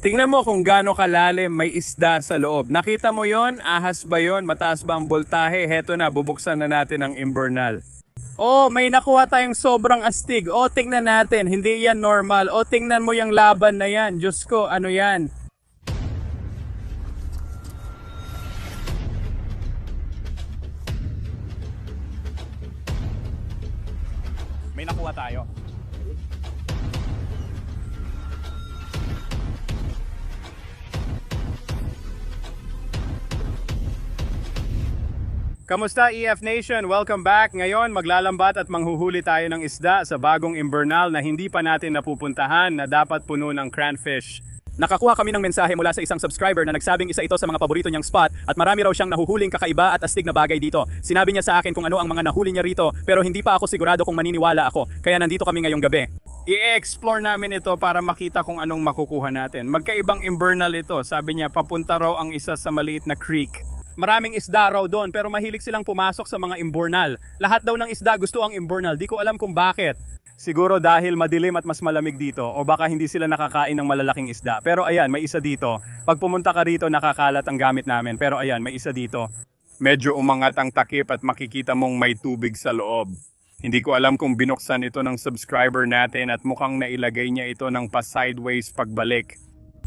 Tingnan mo kung gaano kalalim may isda sa loob. Nakita mo yon? Ahas ba yon? Mataas ba ang voltahe? Heto na, bubuksan na natin ang Invernal. Oh, may nakuha tayong sobrang astig. Oh, tingnan natin. Hindi yan normal. Oh, tingnan mo yung laban na yan. Diyos ko, ano yan? May nakuha tayo. Kamusta EF Nation? Welcome back. Ngayon maglalambat at manghuhuli tayo ng isda sa bagong Invernal na hindi pa natin napupuntahan na dapat puno ng cranfish. Nakakuha kami ng mensahe mula sa isang subscriber na nagsabing isa ito sa mga paborito niyang spot at marami raw siyang nahuhuling kakaiba at astig na bagay dito. Sinabi niya sa akin kung ano ang mga nahuli niya rito pero hindi pa ako sigurado kung maniniwala ako. Kaya nandito kami ngayong gabi. I-explore namin ito para makita kung anong makukuha natin. Magkaibang Invernal ito. Sabi niya papunta raw ang isa sa maliit na creek. Maraming isda raw doon pero mahilig silang pumasok sa mga Invernal. Lahat daw ng isda gusto ang Invernal. Di ko alam kung bakit. Siguro dahil madilim at mas malamig dito o baka hindi sila nakakain ng malalaking isda. Pero ayan, may isa dito. Pag pumunta ka rito, nakakalat ang gamit namin. Pero ayan, may isa dito. Medyo umangat ang takip at makikita mong may tubig sa loob. Hindi ko alam kung binuksan ito ng subscriber natin at mukhang nailagay niya ito ng pa-sideways pagbalik.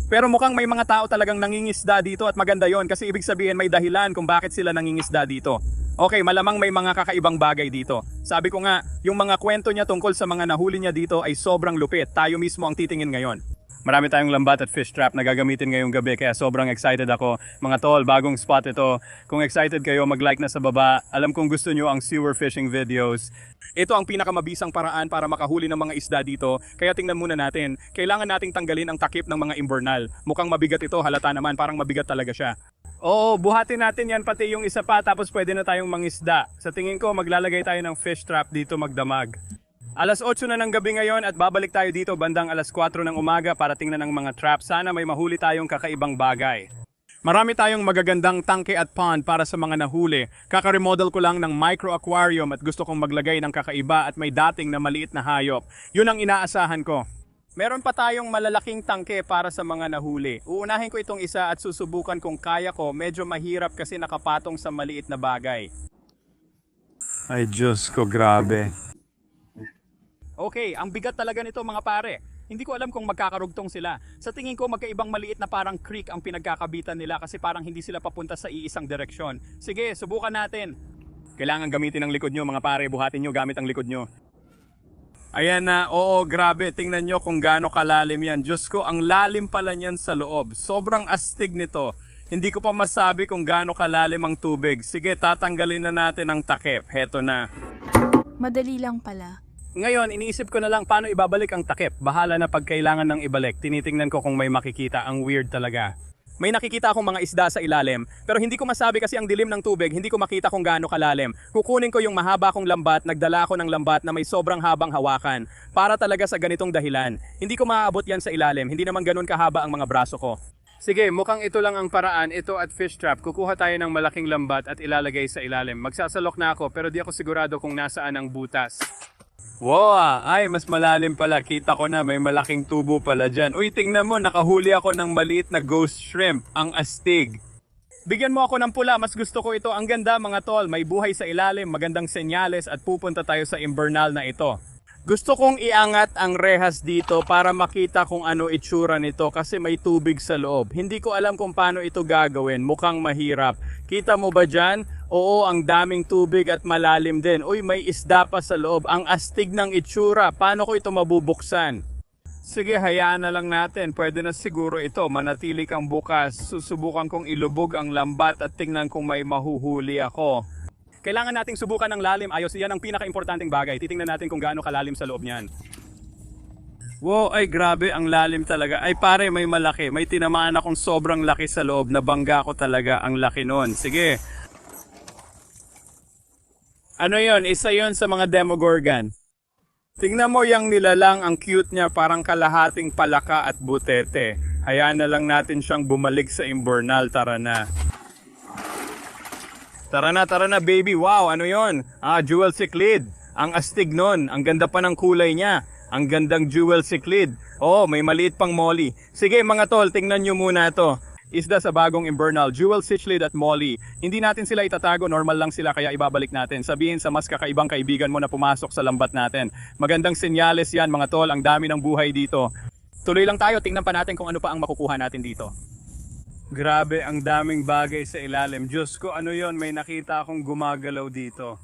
Pero mukhang may mga tao talagang nangingisda dito at maganda yon kasi ibig sabihin may dahilan kung bakit sila nangingisda dito. Okay, malamang may mga kakaibang bagay dito. Sabi ko nga, yung mga kwento niya tungkol sa mga nahuli niya dito ay sobrang lupit. Tayo mismo ang titingin ngayon. Marami tayong lambat at fish trap na gagamitin ngayong gabi kaya sobrang excited ako. Mga tol, bagong spot ito. Kung excited kayo, mag-like na sa baba. Alam kong gusto nyo ang sewer fishing videos. Ito ang pinakamabisang paraan para makahuli ng mga isda dito. Kaya tingnan muna natin. Kailangan nating tanggalin ang takip ng mga Invernal. Mukhang mabigat ito, halata naman, parang mabigat talaga siya. Oo, buhatin natin yan pati yung isa pa tapos pwede na tayong mangisda. Sa tingin ko, maglalagay tayo ng fish trap dito magdamag. Alas 8 na ng gabi ngayon at babalik tayo dito bandang alas 4 ng umaga para tingnan ang mga trap. Sana may mahuli tayong kakaibang bagay. Marami tayong magagandang tangke at pond para sa mga nahuli. Kaka-remodel ko lang ng micro aquarium at gusto kong maglagay ng kakaiba at may dating na maliit na hayop. Yun ang inaasahan ko. Meron pa tayong malalaking tangke para sa mga nahuli. Uunahin ko itong isa at susubukan kung kaya ko. Medyo mahirap kasi nakapatong sa maliit na bagay. Ay Diyos ko, grabe. Okay, ang bigat talaga nito mga pare. Hindi ko alam kung magkakarugtong sila. Sa tingin ko magkaibang maliit na parang creek ang pinagkakabitan nila kasi parang hindi sila papunta sa iisang direksyon. Sige, subukan natin. Kailangan gamitin ang likod nyo mga pare. Buhatin nyo gamit ang likod nyo. Ayan na, oo grabe. Tingnan nyo kung gaano kalalim yan. Diyos ko, ang lalim pala niyan sa loob. Sobrang astig nito. Hindi ko pa masabi kung gaano kalalim ang tubig. Sige, tatanggalin na natin ang takip. Heto na. Madali lang pala. Ngayon, iniisip ko na lang paano ibabalik ang takip. Bahala na pag kailangan ng ibalik. Tinitingnan ko kung may makikita. Ang weird talaga. May nakikita akong mga isda sa ilalim, pero hindi ko masabi kasi ang dilim ng tubig, hindi ko makita kung gaano kalalim. Kukunin ko yung mahaba kong lambat, nagdala ako ng lambat na may sobrang habang hawakan. Para talaga sa ganitong dahilan. Hindi ko maaabot yan sa ilalim, hindi naman ganun kahaba ang mga braso ko. Sige, mukhang ito lang ang paraan, ito at fish trap. Kukuha tayo ng malaking lambat at ilalagay sa ilalim. Magsasalok na ako pero di ako sigurado kung nasaan ang butas. Wow, ay mas malalim pala. Kita ko na may malaking tubo pala dyan. Uy, tingnan mo, nakahuli ako ng maliit na ghost shrimp, ang astig. Bigyan mo ako ng pula, mas gusto ko ito. Ang ganda mga tol, may buhay sa ilalim, magandang senyales at pupunta tayo sa Invernal na ito. Gusto kong iangat ang rehas dito para makita kung ano itsura nito kasi may tubig sa loob. Hindi ko alam kung paano ito gagawin, mukhang mahirap. Kita mo ba dyan? Oo, ang daming tubig at malalim din. Uy, may isda pa sa loob. Ang astig ng itsura. Paano ko ito mabubuksan? Sige, hayaan na lang natin. Pwede na siguro ito. Manatili kang bukas. Susubukan kong ilubog ang lambat at tingnan kung may mahuhuli ako. Kailangan nating subukan ng lalim. Ayos, yan ang pinaka-importanting bagay. Titingnan natin kung gaano kalalim sa loob niyan. Wow, ay grabe, ang lalim talaga. Ay pare, may malaki. May tinamaan akong sobrang laki sa loob. Nabangga ko talaga ang laki nun. Sige. Ano yon? Isa yon sa mga Demogorgon. Tingnan mo yung nilalang, ang cute niya, parang kalahating palaka at butete. Hayaan na lang natin siyang bumalik sa Invernal. Tara na. Tara na baby. Wow, ano yon? Jewel cichlid. Ang astig nun. Ang ganda pa ng kulay niya. Ang gandang jewel cichlid. Oh, may maliit pang molly. Sige mga tol, tingnan nyo muna to. Isda sa bagong Invernal, jewel cichlid at molly. Hindi natin sila itatago, normal lang sila kaya ibabalik natin. Sabihin sa mas kakaibang kaibigan mo na pumasok sa lambat natin. Magandang senyales yan mga tol, ang dami ng buhay dito. Tuloy lang tayo, tingnan pa natin kung ano pa ang makukuha natin dito. Grabe, ang daming bagay sa ilalim. Diyos ko, ano yon? May nakita akong gumagalaw dito.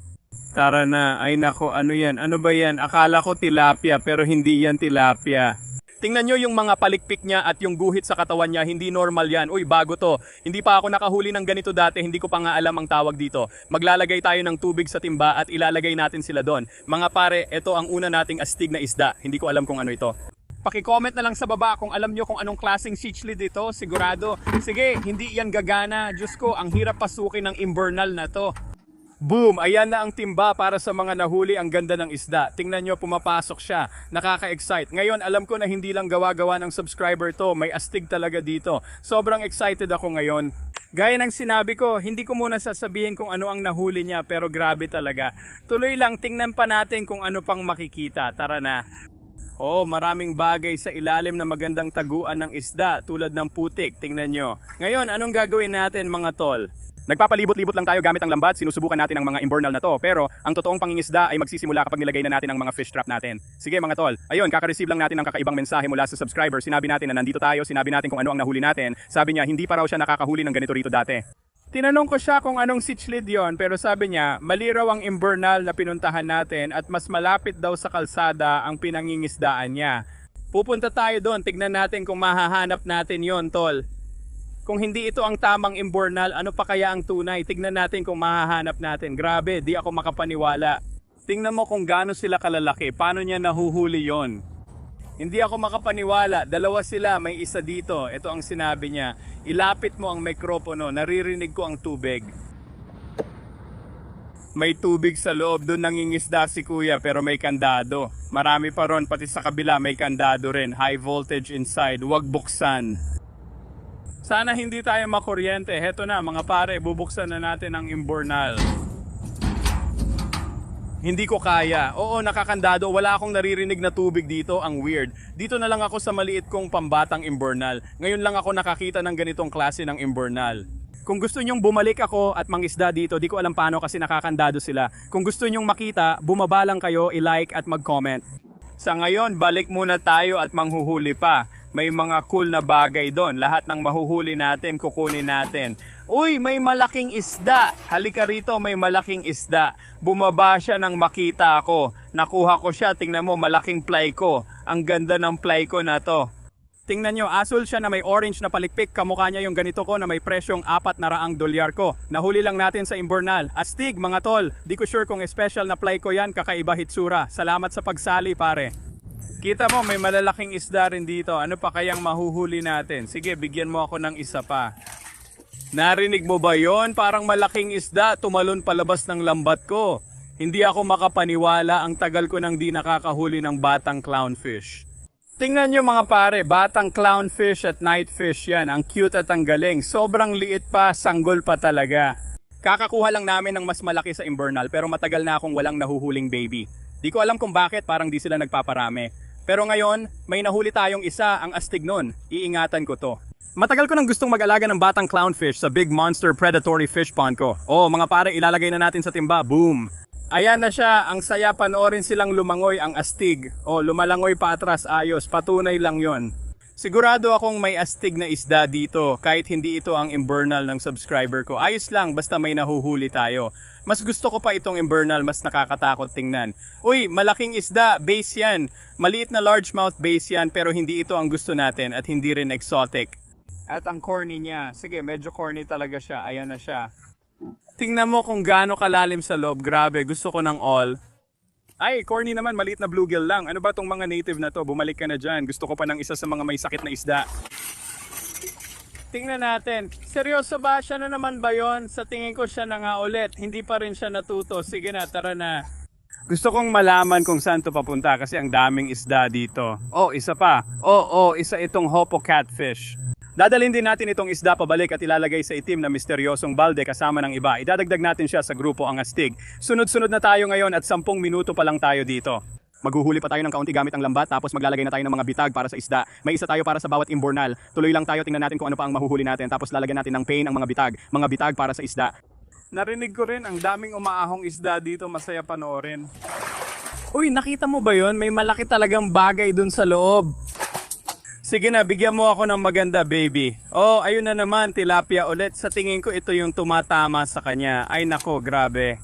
Tara na, ay nako, ano yan? Ano ba yan? Akala ko tilapia, pero hindi yan tilapia. Tingnan nyo yung mga palikpik niya at yung guhit sa katawan niya, hindi normal yan. Uy, bago to. Hindi pa ako nakahuli ng ganito dati, hindi ko pa nga alam ang tawag dito. Maglalagay tayo ng tubig sa timba at ilalagay natin sila doon. Mga pare, ito ang una nating astig na isda. Hindi ko alam kung ano ito. Paki-comment na lang sa baba kung alam nyo kung anong klaseng cichlid ito, sigurado. Sige, hindi yan gagana. Diyos ko, ang hirap pasukin ng Invernal na to. Boom! Ayan na ang timba para sa mga nahuli, ang ganda ng isda. Tingnan nyo, pumapasok siya. Nakaka-excite. Ngayon, alam ko na hindi lang gawa-gawa ng subscriber to. May astig talaga dito. Sobrang excited ako ngayon. Gaya ng sinabi ko, hindi ko muna sasabihin kung ano ang nahuli niya, pero grabe talaga. Tuloy lang, tingnan pa natin kung ano pang makikita. Tara na. Oh, maraming bagay sa ilalim na magandang taguan ng isda tulad ng putik. Tingnan nyo. Ngayon, anong gagawin natin mga tol? Nagpapalibot-libot lang tayo gamit ang lambat, sinusubukan natin ang mga Invernal na to, pero ang totoong pangingisda ay magsisimula kapag nilagay na natin ang mga fish trap natin. Sige mga tol, ayun, kaka-receive lang natin ng kakaibang mensahe mula sa subscriber. Sinabi natin na nandito tayo, sinabi natin kung ano ang nahuli natin. Sabi niya, hindi pa raw siya nakakahuli ng ganito rito dati. Tinanong ko siya kung anong cichlid yon, pero sabi niya, mali raw ang Invernal na pinuntahan natin at mas malapit daw sa kalsada ang pinangingisdaan niya. Pupunta tayo doon, tignan natin kung mahahanap natin yon tol. Kung hindi ito ang tamang Invernal, ano pa kaya ang tunay? Tignan natin kung mahahanap natin. Grabe, di ako makapaniwala. Tingnan mo kung gaano sila kalalaki. Paano niya nahuhuli yon? Hindi ako makapaniwala. Dalawa sila, may isa dito. Ito ang sinabi niya. Ilapit mo ang mikropono. Naririnig ko ang tubig. May tubig sa loob. Doon nangingisda si kuya pero may kandado. Marami pa ron, pati sa kabila may kandado rin. High voltage inside. Huwag buksan. Sana hindi tayo makuryente. Heto na mga pare, bubuksan na natin ang Invernal. Hindi ko kaya. Oo, nakakandado. Wala akong naririnig na tubig dito. Ang weird. Dito na lang ako sa maliit kong pambatang Invernal. Ngayon lang ako nakakita ng ganitong klase ng Invernal. Kung gusto nyong bumalik ako at mangisda dito, di ko alam paano kasi nakakandado sila. Kung gusto nyong makita, bumaba lang kayo, i-like at mag-comment. Sa ngayon, balik muna tayo at manghuhuli pa. May mga cool na bagay doon. Lahat ng mahuhuli natin, kukunin natin. Uy, may malaking isda. Halika rito, may malaking isda. Bumaba siya nang makita ako. Nakuha ko siya, tingnan mo, malaking plyco. Ang ganda ng plyco na to. Tingnan nyo, asul siya na may orange na palikpik. Kamukha niya yung ganito ko na may presyong $400 ko. Nahuli lang natin sa Invernal. Astig, mga tol. Di ko sure kung special na plyco yan, kakaiba hitsura. Salamat sa pagsali, pare. Kita mo, may malalaking isda rin dito. Ano pa kayang mahuhuli natin? Sige, bigyan mo ako ng isa pa. Narinig mo ba yon? Parang malaking isda, tumalon palabas ng lambat ko. Hindi ako makapaniwala, ang tagal ko nang di nakakahuli ng batang clownfish. Tingnan nyo mga pare, batang clownfish at nightfish yan. Ang cute at ang galing. Sobrang liit pa, sanggol pa talaga. Kakakuha lang namin ng mas malaki sa Invernal pero matagal na akong walang nahuhuling baby. Di ko alam kung bakit, parang di sila nagpaparami. Pero ngayon, may nahuli tayong isa, ang astig nun. Iingatan ko to. Matagal ko nang gustong mag-alaga ng batang clownfish sa big monster predatory fish pond ko. Oh, mga pare, ilalagay na natin sa timba. Boom! Ayan na siya, ang saya panoorin silang lumangoy ang astig. Oh, lumalangoy pa atras, ayos, patunay lang yon. Sigurado akong may astig na isda dito, kahit hindi ito ang Invernal ng subscriber ko. Ayos lang, basta may nahuhuli tayo. Mas gusto ko pa itong Invernal, mas nakakatakot tingnan. Uy, malaking isda, base yan. Maliit na largemouth base yan, pero hindi ito ang gusto natin at hindi rin exotic. At ang corny niya, sige, medyo corny talaga siya. Ayan na siya. Tingnan mo kung gaano kalalim sa loob. Grabe, gusto ko ng all. Ay, corny naman, maliit na bluegill lang. Ano ba tong mga native na to? Bumalik ka na dyan. Gusto ko pa ng isa sa mga may sakit na isda. Tingnan natin. Seryoso ba? Siya na naman ba yun? Sa tingin ko siya na nga ulit. Hindi pa rin siya natuto. Sige na, tara na. Gusto kong malaman kung saan to papunta kasi ang daming isda dito. Oh, isa pa. Oh, isa itong Hopo catfish. Dadalhin din natin itong isda pabalik at ilalagay sa itim na misteryosong balde kasama ng iba. Idadagdag natin siya sa grupo ang astig. Sunod-sunod na tayo ngayon at 10 minuto pa lang tayo dito. Maghuhuli pa tayo ng kaunti gamit ang lambat tapos maglalagay na tayo ng mga bitag para sa isda. May isa tayo para sa bawat imbornal. Tuloy lang tayo, tingnan natin kung ano pa ang mahuhuli natin tapos lalagyan natin ng pain ang mga bitag. Mga bitag para sa isda. Narinig ko rin, ang daming umaahong isda dito, masaya panoorin. Uy, nakita mo ba yon? May malaki talagang bagay dun sa loob. Sige na, bigyan mo ako ng maganda, baby. Oh, ayun na naman, tilapia ulit. Sa tingin ko, ito yung tumatama sa kanya. Ay nako, grabe.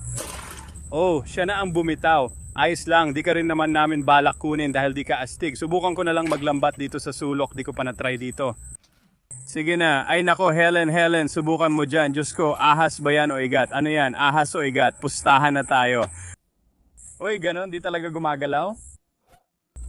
Oh, siya na ang bumitaw. Ayos lang, di ka rin naman namin balak kunin dahil di ka astig. Subukan ko na lang maglambat dito sa sulok, di ko pa na-try dito. Sige na, ay nako, Helen, subukan mo dyan. Diyos ko, ahas ba yan o igat? Ano yan, ahas o igat? Pustahan na tayo. Uy, ganon, di talaga gumagalaw?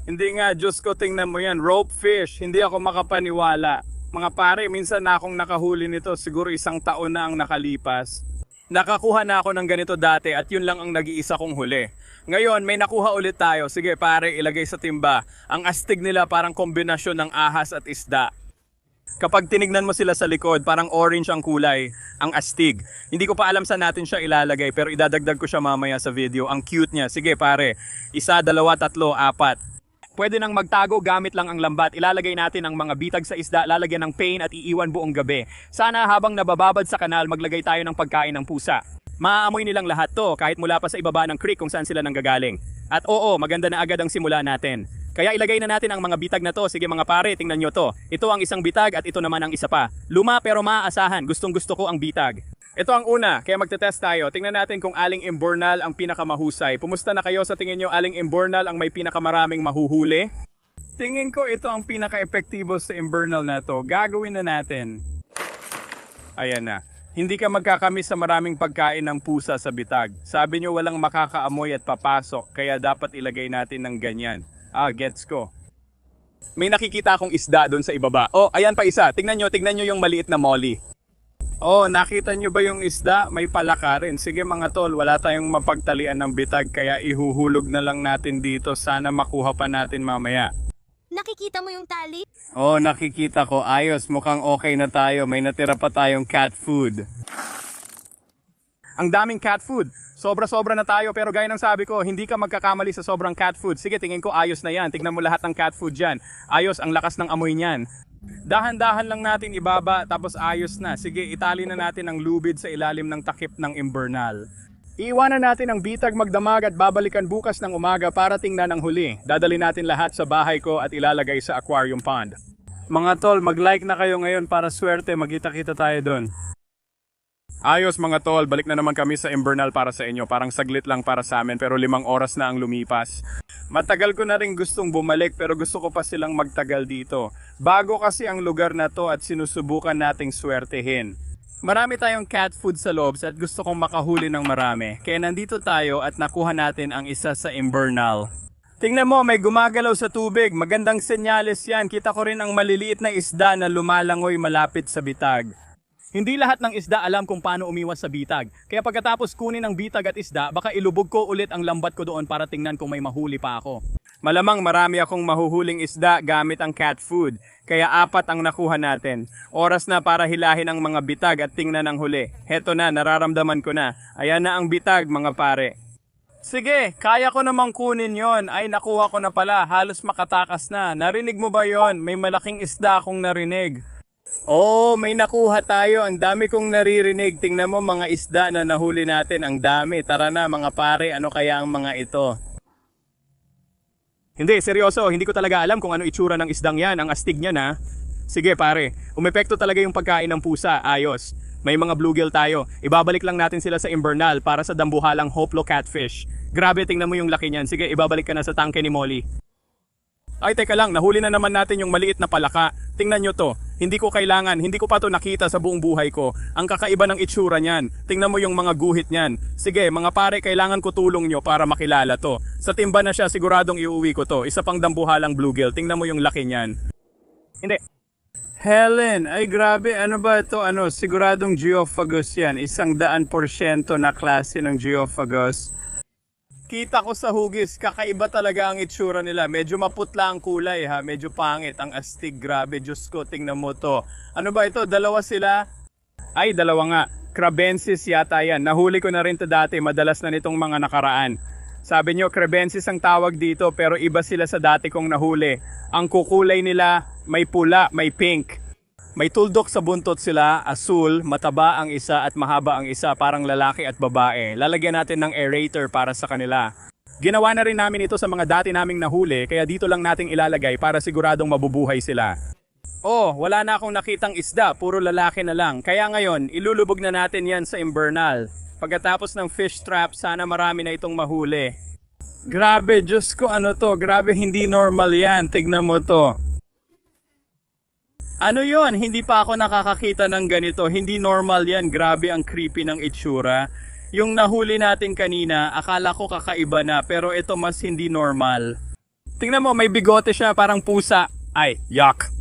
Hindi nga, Diyos ko, tingnan mo yan, rope fish, hindi ako makapaniwala. Mga pare, minsan na akong nakahuli nito, siguro 1 taon na ang nakalipas. Nakakuha na ako ng ganito dati at yun lang ang nag-iisa kong huli. Ngayon, may nakuha ulit tayo. Sige pare, ilagay sa timba. Ang astig nila parang kombinasyon ng ahas at isda. Kapag tinignan mo sila sa likod, parang orange ang kulay, ang astig. Hindi ko pa alam saan natin siya ilalagay pero idadagdag ko siya mamaya sa video. Ang cute niya. Sige pare, 1, 2, 3, 4. Pwede nang magtago gamit lang ang lambat. Ilalagay natin ang mga bitag sa isda, lalagyan ng pain at iiwan buong gabi. Sana habang nabababad sa kanal, maglagay tayo ng pagkain ng pusa. Maaamoy nilang lahat to kahit mula pa sa ibaba ng creek kung saan sila nanggagaling. At oo, maganda na agad ang simula natin. Kaya ilagay na natin ang mga bitag na to. Sige mga pare, tingnan nyo to. Ito ang isang bitag at ito naman ang isa pa. Luma pero maaasahan. Gustong gusto ko ang bitag. Ito ang una, kaya magte-test tayo. Tingnan natin kung aling imbornal ang pinakamahusay. Pumusta na kayo sa tingin nyo aling imbornal ang may pinakamaraming mahuhuli? Tingin ko ito ang pinaka-epektibo sa imbornal na to. Gagawin na natin. Ayan na. Hindi ka magkakamiss sa maraming pagkain ng pusa sa bitag. Sabi nyo walang makakaamoy at papasok, kaya dapat ilagay natin ng ganyan. Gets ko. May nakikita akong isda doon sa ibaba. Oh, ayan pa isa. Tingnan nyo yung maliit na molly. Oh, nakita nyo ba yung isda? May palaka rin. Sige mga tol, wala tayong mapagtalian ng bitag kaya ihuhulog na lang natin dito. Sana makuha pa natin mamaya. Nakikita mo yung tali? Oh, nakikita ko. Ayos, mukhang okay na tayo. May natira pa tayong cat food. Ang daming cat food. Sobra-sobra na tayo pero gaya ng sabi ko, hindi ka magkakamali sa sobrang cat food. Sige, tingin ko ayos na yan. Tignan mo lahat ng cat food dyan. Ayos, ang lakas ng amoy niyan. Dahan-dahan lang natin ibaba tapos ayos na. Sige, itali na natin ang lubid sa ilalim ng takip ng imbernal. Iiwanan natin ang bitag magdamag at babalikan bukas ng umaga para tingnan ang huli. Dadali natin lahat sa bahay ko at ilalagay sa aquarium pond. Mga tol, mag-like na kayo ngayon para swerte. Magkita-kita tayo doon. Ayos mga tol, balik na naman kami sa Imbernal para sa inyo. Parang saglit lang para sa amin pero 5 oras na ang lumipas. Matagal ko na rin gustong bumalik pero gusto ko pa silang magtagal dito. Bago kasi ang lugar na to at sinusubukan nating swertehin. Marami tayong cat food sa loob at gusto kong makahuli ng marami. Kaya nandito tayo at nakuha natin ang isa sa Imbernal. Tingnan mo, may gumagalaw sa tubig. Magandang senyales yan. Kita ko rin ang maliliit na isda na lumalangoy malapit sa bitag. Hindi lahat ng isda alam kung paano umiwas sa bitag. Kaya pagkatapos kunin ang bitag at isda, baka ilubog ko ulit ang lambat ko doon para tingnan kung may mahuli pa ako. Malamang marami akong mahuhuling isda gamit ang cat food. Kaya 4 ang nakuha natin. Oras na para hilahin ang mga bitag at tingnan ang huli. Heto na, nararamdaman ko na. Ayan na ang bitag mga pare. Sige, kaya ko namang kunin yon. Ay, nakuha ko na pala. Halos makatakas na. Narinig mo ba yon? May malaking isda akong narinig. Oh, may nakuha tayo. Ang dami kong naririnig. Tingnan mo mga isda na nahuli natin. Ang dami. Tara na mga pare, ano kaya ang mga ito? Hindi, seryoso. Hindi ko talaga alam kung ano itsura ng isdang yan. Ang astig niya na. Sige pare, umepekto talaga yung pagkain ng pusa. Ayos. May mga bluegill tayo. Ibabalik lang natin sila sa Imbernal para sa dambuhalang Hoplo catfish. Grabe, tingnan mo yung laki niyan. Sige, ibabalik ka na sa tangke ni Molly. Ay, teka lang, nahuli na naman natin yung maliit na palaka. Tingnan nyo to. Hindi ko kailangan, hindi ko pa to nakita sa buong buhay ko. Ang kakaiba ng itsura niyan. Tingnan mo yung mga guhit niyan. Sige, mga pare, kailangan ko tulong nyo para makilala to. Sa timba na siya, siguradong iuwi ko to. Isa pang dambuhalang bluegill. Tingnan mo yung laki niyan. Hindi. Helen, ay grabe, ano ba ito? Siguradong Geophagus yan. 100% na klase ng Geophagus. Kita ko sa hugis, kakaiba talaga ang itsura nila. Medyo maputla ang kulay ha, medyo pangit. Ang astig, grabe, Diyos ko, tingnan mo to. Ano ba ito? Dalawa sila? Ay, dalawa nga. Crabensis yata yan. Nahuli ko na rin to dati, madalas na nitong mga nakaraan. Sabi nyo, crebensis ang tawag dito pero iba sila sa dati kong nahuli. Ang kukulay nila may pula, may pink. May tuldok sa buntot sila, asul, mataba ang isa at mahaba ang isa, parang lalaki at babae. Lalagyan natin ng aerator para sa kanila. Ginawa na rin namin ito sa mga dati naming nahuli kaya dito lang nating ilalagay para siguradong mabubuhay sila. Oh, wala na akong nakitang isda, puro lalaki na lang. Kaya ngayon, ilulubog na natin yan sa Invernal. Pagkatapos ng fish trap, sana marami na itong mahuli. Grabe, Diyos ko, ano to? Grabe, hindi normal yan. Tignan mo to. Ano yon? Hindi pa ako nakakakita ng ganito. Hindi normal yan. Grabe ang creepy ng itsura. Yung nahuli natin kanina, akala ko kakaiba na, pero ito mas hindi normal. Tingnan mo, may bigote siya, parang pusa. Ay, yuck.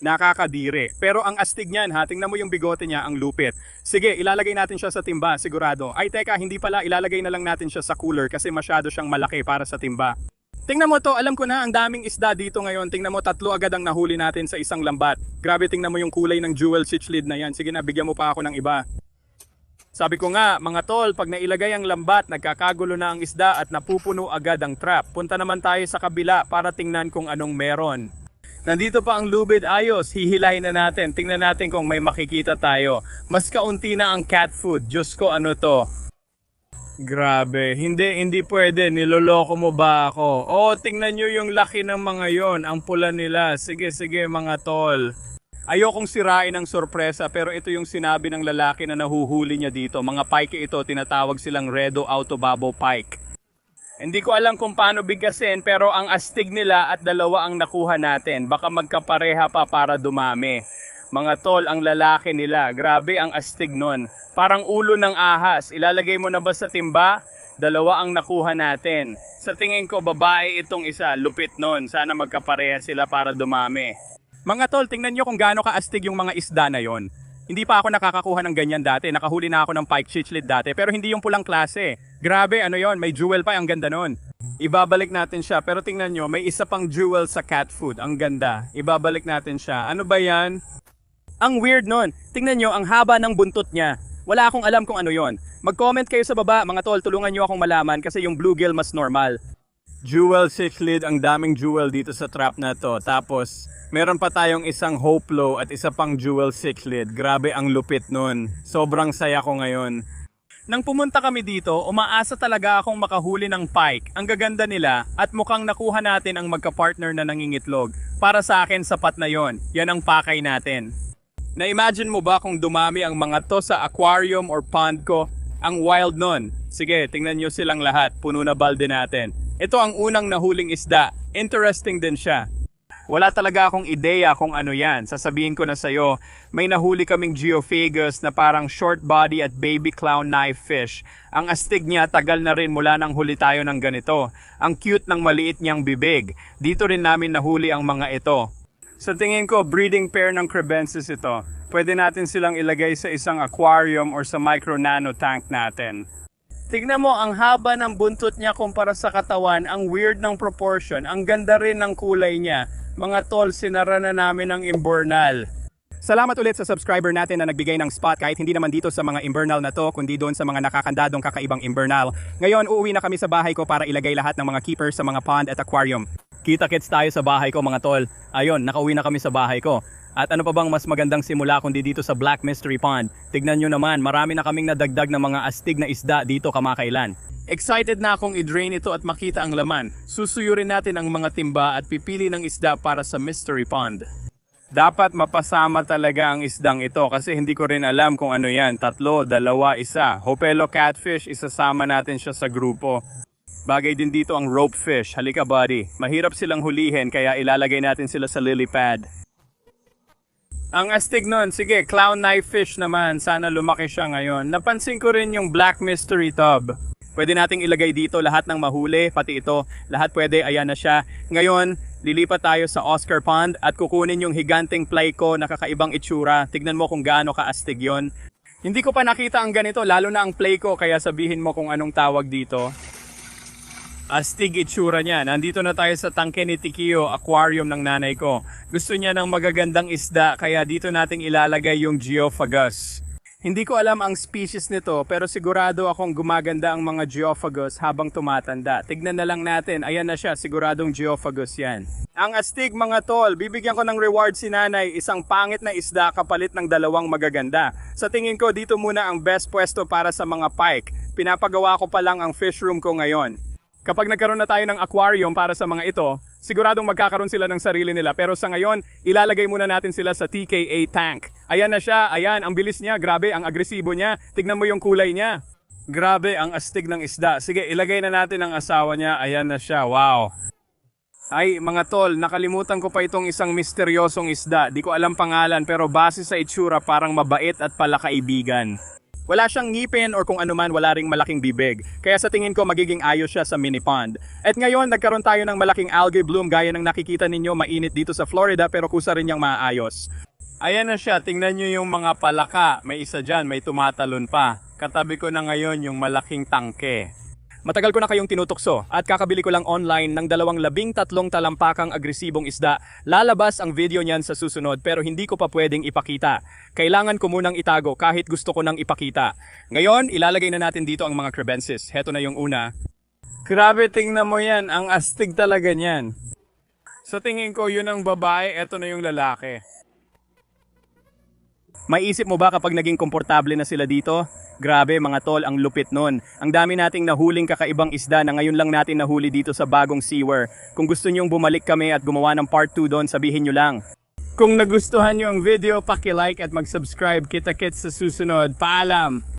Nakakadiri. Pero ang astig niyan ha, tingnan mo yung bigote niya, ang lupit. Sige, ilalagay natin siya sa timba, sigurado. Ay teka, hindi pala, ilalagay na lang natin siya sa cooler kasi masyado siyang malaki para sa timba. Tingnan mo to, alam ko na, ang daming isda dito ngayon. Tingnan mo, 3 agad ang nahuli natin sa isang lambat. Grabe, tingnan mo yung kulay ng jewel cichlid na yan. Sige na, bigyan mo pa ako ng iba. Sabi ko nga, mga tol, pag nailagay ang lambat, nagkakagulo na ang isda at napupuno agad ang trap. Punta naman tayo sa kabila para tingnan kung anong meron. Nandito pa ang lubid, ayos, hihilahin na natin. Tingnan natin kung may makikita tayo. Mas kaunti na ang cat food. Diyos ko, ano to? Grabe, hindi pwede. Niloloko mo ba ako? Oh, tingnan nyo yung laki ng mga yon, ang pula nila. Sige, mga tol. Ayokong sirain ang sorpresa pero ito yung sinabi ng lalaki na nahuhuli niya dito. Mga pike ito, tinatawag silang Redo Autobabo Pike. Hindi ko alam kung paano bigkasin pero ang astig nila at 2 ang nakuha natin. Baka magkapareha pa para dumami. Mga tol, ang lalaki nila, grabe ang astig nun. Parang ulo ng ahas. Ilalagay mo na ba sa timba? 2 ang nakuha natin. Sa tingin ko, babae itong isa. Lupit nun. Sana magkapareha sila para dumami. Mga tol, tingnan nyo kung gaano kaastig yung mga isda na yon. Hindi pa ako nakakakuha ng ganyan dati. Nakahuli na ako ng pike cichlid dati. Pero hindi yung pulang klase. Grabe, ano yon? May jewel pa. Ang ganda nun. Ibabalik natin siya. Pero tingnan nyo, may isa pang jewel sa cat food. Ang ganda. Ibabalik natin siya. Ano ba yan? Ang weird nun. Tingnan nyo, ang haba ng buntot niya. Wala akong alam kung ano yon. Mag-comment kayo sa baba, mga tol, tulungan nyo akong malaman kasi yung bluegill mas normal. Jewel cichlid, ang daming jewel dito sa trap na to. Tapos, meron pa tayong isang hoplo at isa pang jewel cichlid. Grabe ang lupit nun. Sobrang saya ko ngayon. Nang pumunta kami dito, umaasa talaga akong makahuli ng pike. Ang gaganda nila at mukhang nakuha natin ang magka-partner na nangingitlog. Para sa akin, sapat na yon. Yan ang pakay natin. Na-imagine mo ba kung dumami ang mga to sa aquarium or pond ko? Ang wild nun. Sige, tingnan nyo silang lahat. Puno na balde natin. Ito ang unang nahuling isda. Interesting din siya. Wala talaga akong ideya kung ano yan. Sasabihin ko na sa'yo, may nahuli kaming geophagus na parang short body at baby clown knife fish. Ang astig niya, tagal na rin mula nang huli tayo ng ganito. Ang cute ng maliit niyang bibig. Dito rin namin nahuli ang mga ito. Sa tingin ko, breeding pair ng crebensis ito. Pwede natin silang ilagay sa isang aquarium or sa micro-nano tank natin. Tignan mo, ang haba ng buntot niya kumpara sa katawan, ang weird ng proportion, ang ganda rin ng kulay niya. Mga tol, sinara na namin ang Invernal. Salamat ulit sa subscriber natin na nagbigay ng spot kahit hindi naman dito sa mga Invernal na to, kundi doon sa mga nakakandadong kakaibang Invernal. Ngayon, uuwi na kami sa bahay ko para ilagay lahat ng mga keepers sa mga pond at aquarium. Kita-kits tayo sa bahay ko mga tol. Ayun, nakauwi na kami sa bahay ko. At ano pa bang mas magandang simula kundi dito sa Black Mystery Pond? Tignan nyo naman, marami na kaming nadagdag na mga astig na isda dito kamakailan. Excited na akong i-drain ito at makita ang laman. Susuyurin natin ang mga timba at pipili ng isda para sa Mystery Pond. Dapat mapasama talaga ang isdang ito kasi hindi ko rin alam kung ano yan. 3, 2, 1. Hopelo catfish, isasama natin siya sa grupo. Bagay din dito ang rope fish. Halika buddy. Mahirap silang hulihin kaya ilalagay natin sila sa lily pad. Ang astig nun. Sige, clown knife fish naman. Sana lumaki siya ngayon. Napansin ko rin yung black mystery tub. Pwede nating ilagay dito lahat ng mahuli, pati ito. Lahat pwede, ayan na siya. Ngayon, lilipat tayo sa Oscar Pond at kukunin yung higanting pleiko na kakaibang itsura. Tignan mo kung gaano kaastig yon. Hindi ko pa nakita ang ganito, lalo na ang pleiko, kaya sabihin mo kung anong tawag dito. Astig itsura niya. Nandito na tayo sa tangke ni Tikio, aquarium ng nanay ko. Gusto niya ng magagandang isda, kaya dito nating ilalagay yung geophagus. Hindi ko alam ang species nito pero sigurado akong gumaganda ang mga geophagus habang tumatanda. Tignan na lang natin, ayan na siya, siguradong geophagus yan. Ang astig mga tol, bibigyan ko ng reward si nanay, isang pangit na isda kapalit ng dalawang magaganda. Sa tingin ko dito muna ang best pwesto para sa mga pike. Pinapagawa ko pa lang ang fish room ko ngayon. Kapag nagkaroon na tayo ng aquarium para sa mga ito, siguradong magkakaroon sila ng sarili nila. Pero sa ngayon, ilalagay muna natin sila sa TKA tank. Ayan na siya, ayan, ang bilis niya, grabe, ang agresibo niya. Tignan mo yung kulay niya. Grabe, ang astig ng isda. Sige, ilagay na natin ang asawa niya, ayan na siya, wow. Ay, mga tol, nakalimutan ko pa itong isang misteryosong isda. Di ko alam pangalan pero base sa itsura parang mabait at palakaibigan. Wala siyang ngipin or kung anuman wala ring malaking bibig. Kaya sa tingin ko magiging ayos siya sa mini pond. At ngayon nagkaroon tayo ng malaking algae bloom gaya ng nakikita ninyo mainit dito sa Florida pero kusa rin niyang maayos. Ayan na siya, tingnan nyo yung mga palaka. May isa dyan, may tumatalon pa. Katabi ko na ngayon yung malaking tangke. Matagal ko na kayong tinutokso at kakabili ko lang online ng 13 talampakang agresibong isda. Lalabas ang video niyan sa susunod pero hindi ko pa pwedeng ipakita. Kailangan ko munang itago kahit gusto ko nang ipakita. Ngayon, ilalagay na natin dito ang mga crebensis. Heto na yung una. Grabe, tingnan mo yan. Ang astig talaga niyan. Sa tingin ko, yun ang babae, eto na yung lalaki. Maiisip mo ba kapag naging komportable na sila dito? Grabe mga tol, ang lupit nun. Ang dami nating nahuling kakaibang isda na ngayon lang natin nahuli dito sa bagong seaware. Kung gusto nyong bumalik kami at gumawa ng part 2 doon, sabihin nyo lang. Kung nagustuhan nyo ang video, paki-like at mag-subscribe. Kita-kits sa susunod. Paalam!